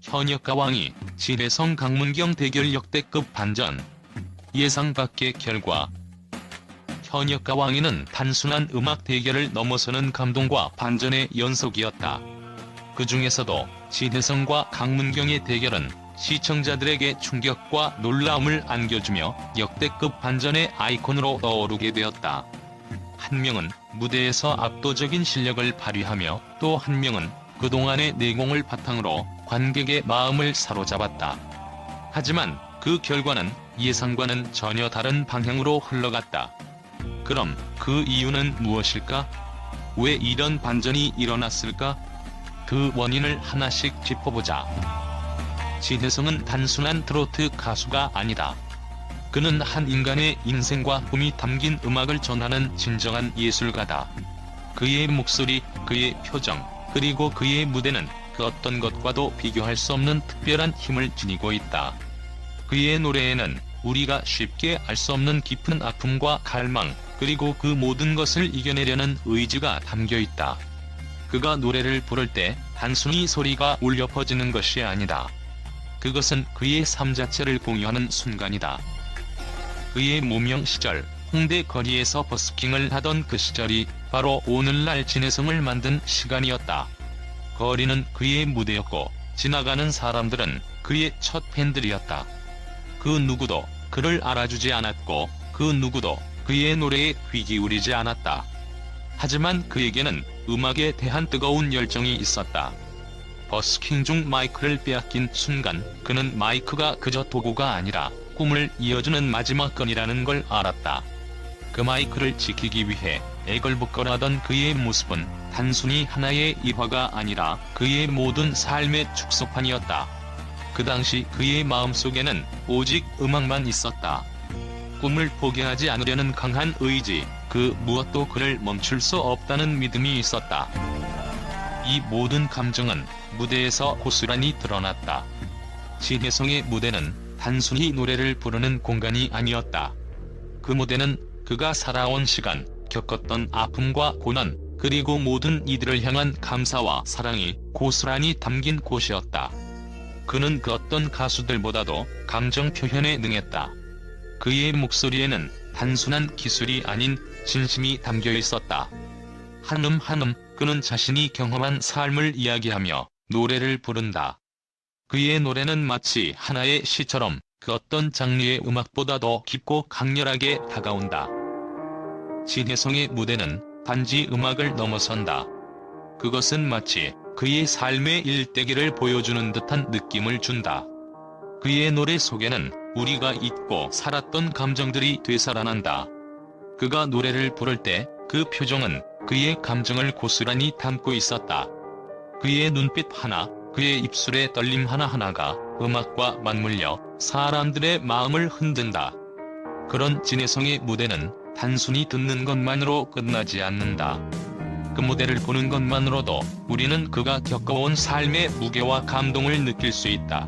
현역 가왕이 진혜성 강문경 대결 역대급 반전. 예상 밖의 결과. 현역 가왕이는 단순한 음악 대결을 넘어서는 감동과 반전의 연속이었다. 그 중에서도 진혜성과 강문경의 대결은 시청자들에게 충격과 놀라움을 안겨주며 역대급 반전의 아이콘으로 떠오르게 되었다. 한 명은 무대에서 압도적인 실력을 발휘하며 또 한 명은 그동안의 내공을 바탕으로 관객의 마음을 사로잡았다. 하지만 그 결과는 예상과는 전혀 다른 방향으로 흘러갔다. 그럼 그 이유는 무엇일까? 왜 이런 반전이 일어났을까? 그 원인을 하나씩 짚어보자. 진혜성은 단순한 트로트 가수가 아니다. 그는 한 인간의 인생과 꿈이 담긴 음악을 전하는 진정한 예술가다. 그의 목소리, 그의 표정, 그리고 그의 무대는 그 어떤 것과도 비교할 수 없는 특별한 힘을 지니고 있다. 그의 노래에는 우리가 쉽게 알 수 없는 깊은 아픔과 갈망, 그리고 그 모든 것을 이겨내려는 의지가 담겨 있다. 그가 노래를 부를 때 단순히 소리가 울려 퍼지는 것이 아니다. 그것은 그의 삶 자체를 공유하는 순간이다. 그의 무명 시절, 홍대 거리에서 버스킹을 하던 그 시절이 바로 오늘날 진혜성을 만든 시간이었다. 거리는 그의 무대였고 지나가는 사람들은 그의 첫 팬들이었다. 그 누구도 그를 알아주지 않았고 그 누구도 그의 노래에 귀 기울이지 않았다. 하지만 그에게는 음악에 대한 뜨거운 열정이 있었다. 버스킹 중 마이크를 빼앗긴 순간 그는 마이크가 그저 도구가 아니라 꿈을 이어주는 마지막 건이라는 걸 알았다. 그 마이크를 지키기 위해 애걸복걸하던 그의 모습은 단순히 하나의 일화가 아니라 그의 모든 삶의 축소판이었다. 그 당시 그의 마음속에는 오직 음악만 있었다. 꿈을 포기하지 않으려는 강한 의지, 그 무엇도 그를 멈출 수 없다는 믿음이 있었다. 이 모든 감정은 무대에서 고스란히 드러났다. 진혜성의 무대는 단순히 노래를 부르는 공간이 아니었다. 그 무대는 그가 살아온 시간, 겪었던 아픔과 고난, 그리고 모든 이들을 향한 감사와 사랑이 고스란히 담긴 곳이었다. 그는 그 어떤 가수들보다도 감정 표현에 능했다. 그의 목소리에는 단순한 기술이 아닌 진심이 담겨 있었다. 한음 한음 그는 자신이 경험한 삶을 이야기하며 노래를 부른다. 그의 노래는 마치 하나의 시처럼 그 어떤 장르의 음악보다도 깊고 강렬하게 다가온다. 진혜성의 무대는 단지 음악을 넘어선다. 그것은 마치 그의 삶의 일대기를 보여주는 듯한 느낌을 준다. 그의 노래 속에는 우리가 잊고 살았던 감정들이 되살아난다. 그가 노래를 부를 때 그 표정은 그의 감정을 고스란히 담고 있었다. 그의 눈빛 하나, 그의 입술의 떨림 하나하나가 음악과 맞물려 사람들의 마음을 흔든다. 그런 진혜성의 무대는 단순히 듣는 것만으로 끝나지 않는다. 그 무대를 보는 것만으로도 우리는 그가 겪어온 삶의 무게와 감동을 느낄 수 있다.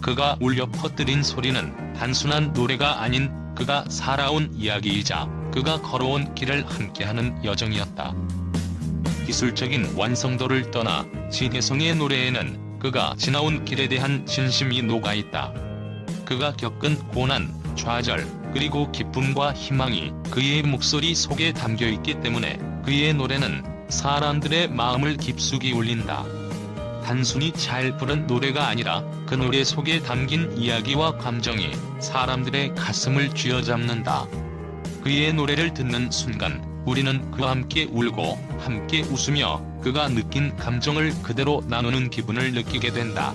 그가 울려 퍼뜨린 소리는 단순한 노래가 아닌 그가 살아온 이야기이자 그가 걸어온 길을 함께하는 여정이었다. 기술적인 완성도를 떠나 진혜성의 노래에는 그가 지나온 길에 대한 진심이 녹아있다. 그가 겪은 고난, 좌절, 그리고 기쁨과 희망이 그의 목소리 속에 담겨있기 때문에 그의 노래는 사람들의 마음을 깊숙이 울린다. 단순히 잘 부른 노래가 아니라 그 노래 속에 담긴 이야기와 감정이 사람들의 가슴을 쥐어잡는다. 그의 노래를 듣는 순간 우리는 그와 함께 울고 함께 웃으며 그가 느낀 감정을 그대로 나누는 기분을 느끼게 된다.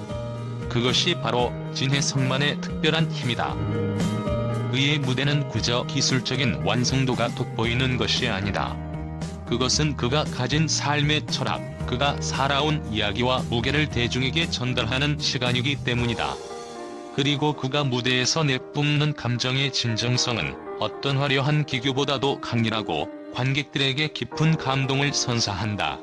그것이 바로 진혜성만의 특별한 힘이다. 그의 무대는 그저 기술적인 완성도가 돋보이는 것이 아니다. 그것은 그가 가진 삶의 철학, 그가 살아온 이야기와 무게를 대중에게 전달하는 시간이기 때문이다. 그리고 그가 무대에서 내뿜는 감정의 진정성은 어떤 화려한 기교보다도 강렬하고 관객들에게 깊은 감동을 선사한다.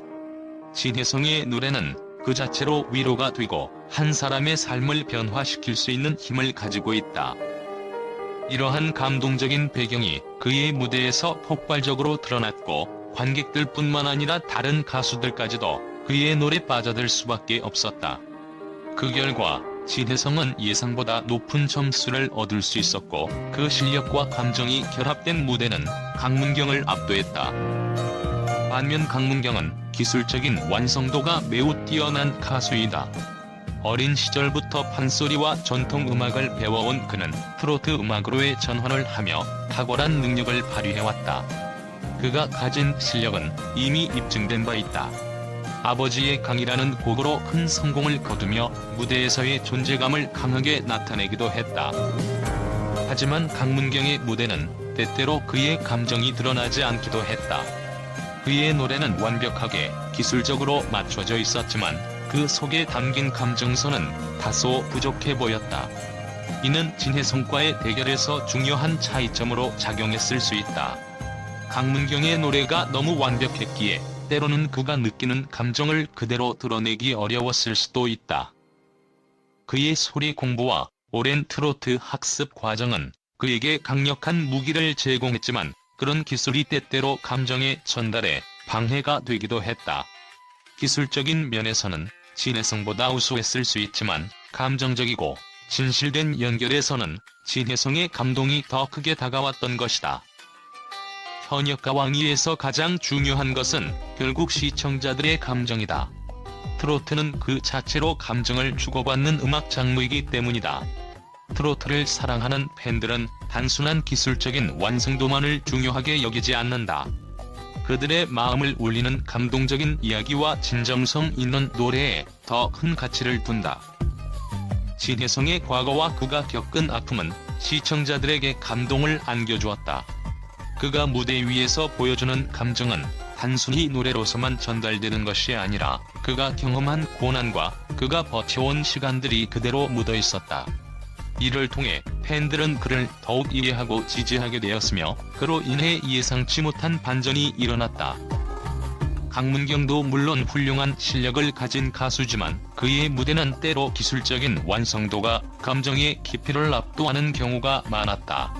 진혜성의 노래는 그 자체로 위로가 되고 한 사람의 삶을 변화시킬 수 있는 힘을 가지고 있다. 이러한 감동적인 배경이 그의 무대에서 폭발적으로 드러났고 관객들뿐만 아니라 다른 가수들까지도 그의 노래에 빠져들 수밖에 없었다. 그 결과 진혜성은 예상보다 높은 점수를 얻을 수 있었고 그 실력과 감정이 결합된 무대는 강문경을 압도했다. 반면 강문경은 기술적인 완성도가 매우 뛰어난 가수이다. 어린 시절부터 판소리와 전통음악을 배워온 그는 트로트 음악으로의 전환을 하며 탁월한 능력을 발휘해왔다. 그가 가진 실력은 이미 입증된 바 있다. 아버지의 강이라는 곡으로 큰 성공을 거두며 무대에서의 존재감을 강하게 나타내기도 했다. 하지만 강문경의 무대는 때때로 그의 감정이 드러나지 않기도 했다. 그의 노래는 완벽하게 기술적으로 맞춰져 있었지만 그 속에 담긴 감정선은 다소 부족해 보였다. 이는 진혜성과의 대결에서 중요한 차이점으로 작용했을 수 있다. 강문경의 노래가 너무 완벽했기에 때로는 그가 느끼는 감정을 그대로 드러내기 어려웠을 수도 있다. 그의 소리 공부와 오랜 트로트 학습 과정은 그에게 강력한 무기를 제공했지만 그런 기술이 때때로 감정의 전달에 방해가 되기도 했다. 기술적인 면에서는 진혜성보다 우수했을 수 있지만 감정적이고 진실된 연결에서는 진혜성의 감동이 더 크게 다가왔던 것이다. 현역과 왕위에서 가장 중요한 것은 결국 시청자들의 감정이다. 트로트는 그 자체로 감정을 주고받는 음악 장르이기 때문이다. 트로트를 사랑하는 팬들은 단순한 기술적인 완성도만을 중요하게 여기지 않는다. 그들의 마음을 울리는 감동적인 이야기와 진정성 있는 노래에 더 큰 가치를 둔다. 진혜성의 과거와 그가 겪은 아픔은 시청자들에게 감동을 안겨주었다. 그가 무대 위에서 보여주는 감정은 단순히 노래로서만 전달되는 것이 아니라 그가 경험한 고난과 그가 버텨온 시간들이 그대로 묻어 있었다. 이를 통해 팬들은 그를 더욱 이해하고 지지하게 되었으며 그로 인해 예상치 못한 반전이 일어났다. 강문경도 물론 훌륭한 실력을 가진 가수지만 그의 무대는 때로 기술적인 완성도가 감정의 깊이를 압도하는 경우가 많았다.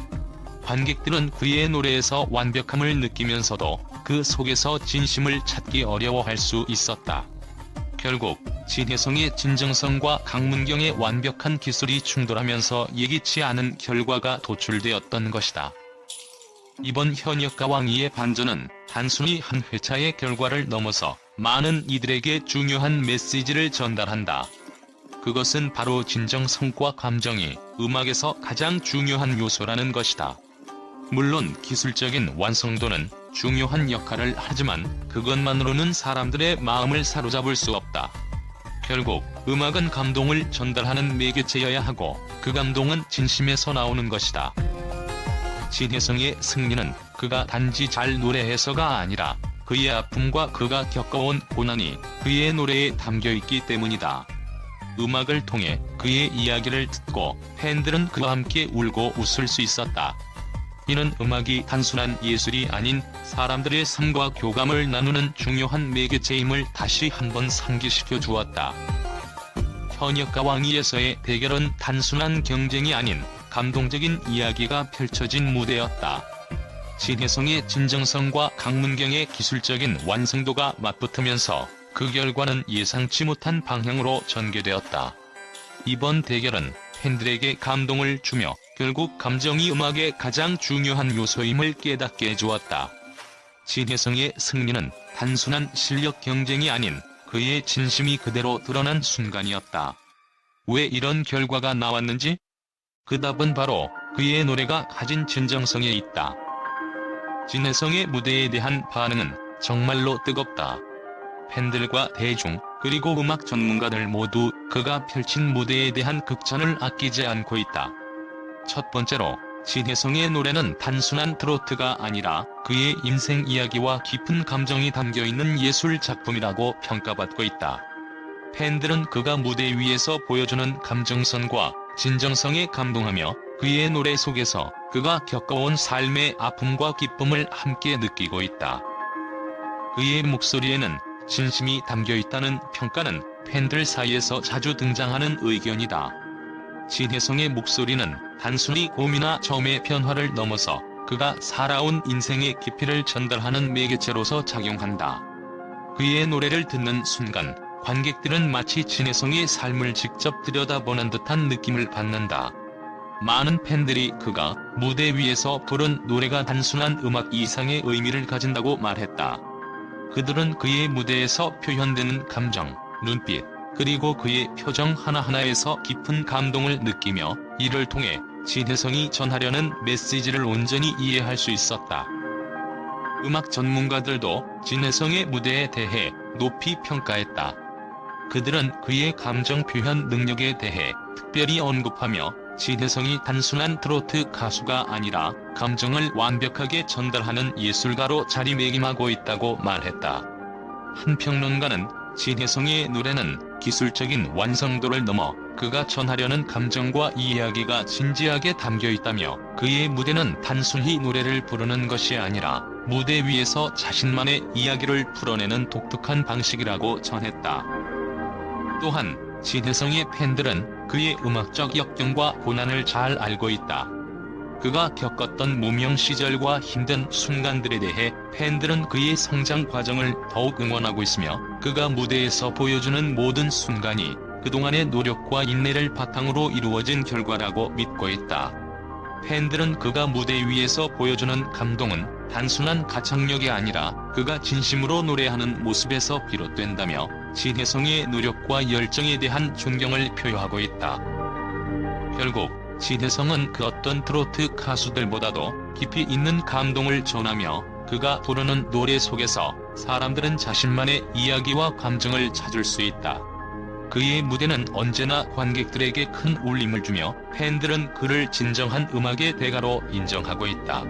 관객들은 그의 노래에서 완벽함을 느끼면서도 그 속에서 진심을 찾기 어려워할 수 있었다. 결국 진혜성의 진정성과 강문경의 완벽한 기술이 충돌하면서 예기치 않은 결과가 도출되었던 것이다. 이번 현역과 왕위의 반전은 단순히 한 회차의 결과를 넘어서 많은 이들에게 중요한 메시지를 전달한다. 그것은 바로 진정성과 감정이 음악에서 가장 중요한 요소라는 것이다. 물론 기술적인 완성도는 중요한 역할을 하지만 그것만으로는 사람들의 마음을 사로잡을 수 없다. 결국 음악은 감동을 전달하는 매개체여야 하고 그 감동은 진심에서 나오는 것이다. 진혜성의 승리는 그가 단지 잘 노래해서가 아니라 그의 아픔과 그가 겪어온 고난이 그의 노래에 담겨있기 때문이다. 음악을 통해 그의 이야기를 듣고 팬들은 그와 함께 울고 웃을 수 있었다. 이는 음악이 단순한 예술이 아닌 사람들의 삶과 교감을 나누는 중요한 매개체임을 다시 한번 상기시켜 주었다. 현역과 왕위에서의 대결은 단순한 경쟁이 아닌 감동적인 이야기가 펼쳐진 무대였다. 진혜성의 진정성과 강문경의 기술적인 완성도가 맞붙으면서 그 결과는 예상치 못한 방향으로 전개되었다. 이번 대결은 팬들에게 감동을 주며 결국 감정이 음악의 가장 중요한 요소임을 깨닫게 해주었다. 진혜성의 승리는 단순한 실력 경쟁이 아닌 그의 진심이 그대로 드러난 순간이었다. 왜 이런 결과가 나왔는지? 그 답은 바로 그의 노래가 가진 진정성에 있다. 진혜성의 무대에 대한 반응은 정말로 뜨겁다. 팬들과 대중, 그리고 음악 전문가들 모두 그가 펼친 무대에 대한 극찬을 아끼지 않고 있다. 첫 번째로, 진혜성의 노래는 단순한 트로트가 아니라 그의 인생 이야기와 깊은 감정이 담겨있는 예술 작품이라고 평가받고 있다. 팬들은 그가 무대 위에서 보여주는 감정선과 진정성에 감동하며 그의 노래 속에서 그가 겪어온 삶의 아픔과 기쁨을 함께 느끼고 있다. 그의 목소리에는 진심이 담겨있다는 평가는 팬들 사이에서 자주 등장하는 의견이다. 진혜성의 목소리는 단순히 고음이나 저음의 변화를 넘어서 그가 살아온 인생의 깊이를 전달하는 매개체로서 작용한다. 그의 노래를 듣는 순간 관객들은 마치 진혜성의 삶을 직접 들여다보는 듯한 느낌을 받는다. 많은 팬들이 그가 무대 위에서 부른 노래가 단순한 음악 이상의 의미를 가진다고 말했다. 그들은 그의 무대에서 표현되는 감정, 눈빛, 그리고 그의 표정 하나하나에서 깊은 감동을 느끼며 이를 통해 진혜성이 전하려는 메시지를 온전히 이해할 수 있었다. 음악 전문가들도 진혜성의 무대에 대해 높이 평가했다. 그들은 그의 감정 표현 능력에 대해 특별히 언급하며 진혜성이 단순한 트로트 가수가 아니라 감정을 완벽하게 전달하는 예술가로 자리매김하고 있다고 말했다. 한 평론가는 진혜성의 노래는 기술적인 완성도를 넘어 그가 전하려는 감정과 이야기가 진지하게 담겨 있다며 그의 무대는 단순히 노래를 부르는 것이 아니라 무대 위에서 자신만의 이야기를 풀어내는 독특한 방식이라고 전했다. 또한 진혜성의 팬들은 그의 음악적 역경과 고난을 잘 알고 있다. 그가 겪었던 무명 시절과 힘든 순간들에 대해 팬들은 그의 성장 과정을 더욱 응원하고 있으며 그가 무대에서 보여주는 모든 순간이 그동안의 노력과 인내를 바탕으로 이루어진 결과라고 믿고 있다. 팬들은 그가 무대 위에서 보여주는 감동은 단순한 가창력이 아니라 그가 진심으로 노래하는 모습에서 비롯된다며 진혜성의 노력과 열정에 대한 존경을 표하고 있다. 결국 진혜성은 그 어떤 트로트 가수들보다도 깊이 있는 감동을 전하며 그가 부르는 노래 속에서 사람들은 자신만의 이야기와 감정을 찾을 수 있다. 그의 무대는 언제나 관객들에게 큰 울림을 주며 팬들은 그를 진정한 음악의 대가로 인정하고 있다.